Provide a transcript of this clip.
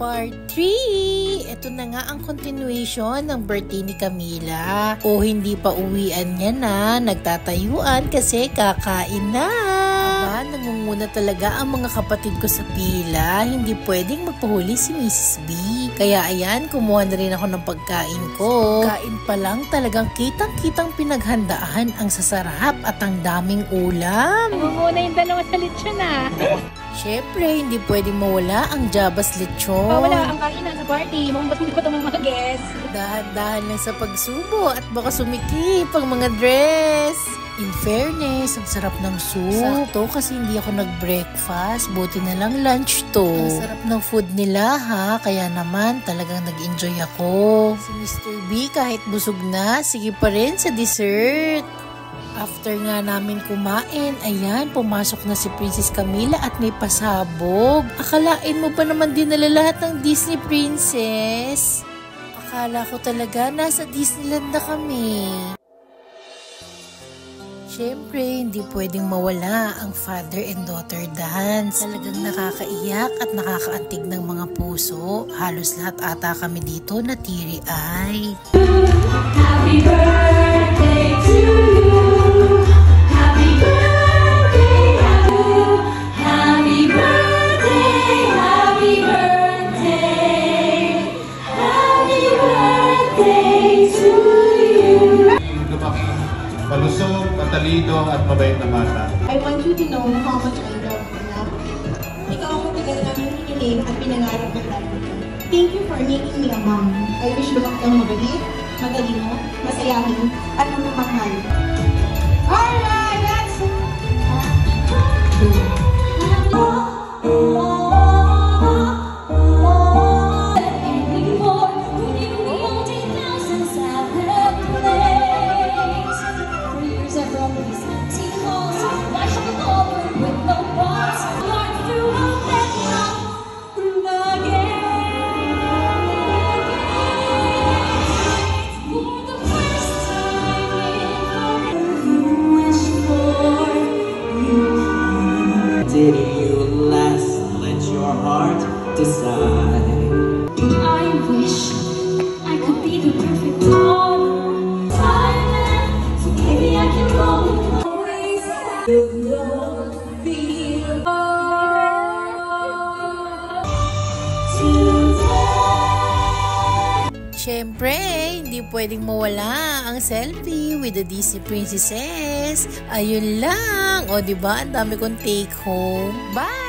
Part 3! Ito na nga ang continuation ng birthday ni Camila. O hindi pa uwian niya na, nagtatayuan kasi kakain na. Aba, nangunguna talaga ang mga kapatid ko sa pila. Hindi pwedeng magpahuli si Mrs. B. Kaya ayan, kumuha na rin ako ng pagkain ko. Kain pa lang talagang kitang-kitang pinaghandaan ang sasarap at ang daming ulam. Muna yung dalawa sa lechon ah. Siyempre, hindi pwedeng mawala ang Jabas lechon. Wala ang kainan sa party. Mukhang ba't hindi pa ito mga guests? Dahan-dahan lang sa pagsubo at baka sumikip ang mga dress. In fairness, ang sarap ng soup. Sakto kasi hindi ako nag-breakfast. Buti na lang lunch to. Ang sarap ng food nila ha. Kaya naman talagang nag-enjoy ako. Si Mr. B kahit busog na, sige pa rin sa dessert. After nga namin kumain, ayan, pumasok na si Princess Camila at may pasabog. Akalain mo ba naman dinala lahat ng Disney Princess? Akala ko talaga nasa Disneyland na kami. Siyempre, hindi pwedeng mawala ang father and daughter dance. Talagang nakakaiyak at nakakaantig ng mga puso. Halos lahat ata kami dito na teary-eye. Happy birthday to you. Happy birthday, happy birthday, happy birthday, happy birthday to you. Malusog, matalino at mabait na bata. I want you to know how much I love you, anak. Ikaw ang matagal namin hiniling at pinangarap ng dati. Thank you for making me a mom. I wish lumaki kang mabait, matalino, masayahin, at magmamahal. Alright, let's Did you last? Let your heart decide. I wish I could be the perfect mom. So maybe I can go always. Siyempre, hindi pwedeng mawala ang selfie with the Disney princesses. Ayun lang. O diba, ang dami kong take home. Bye!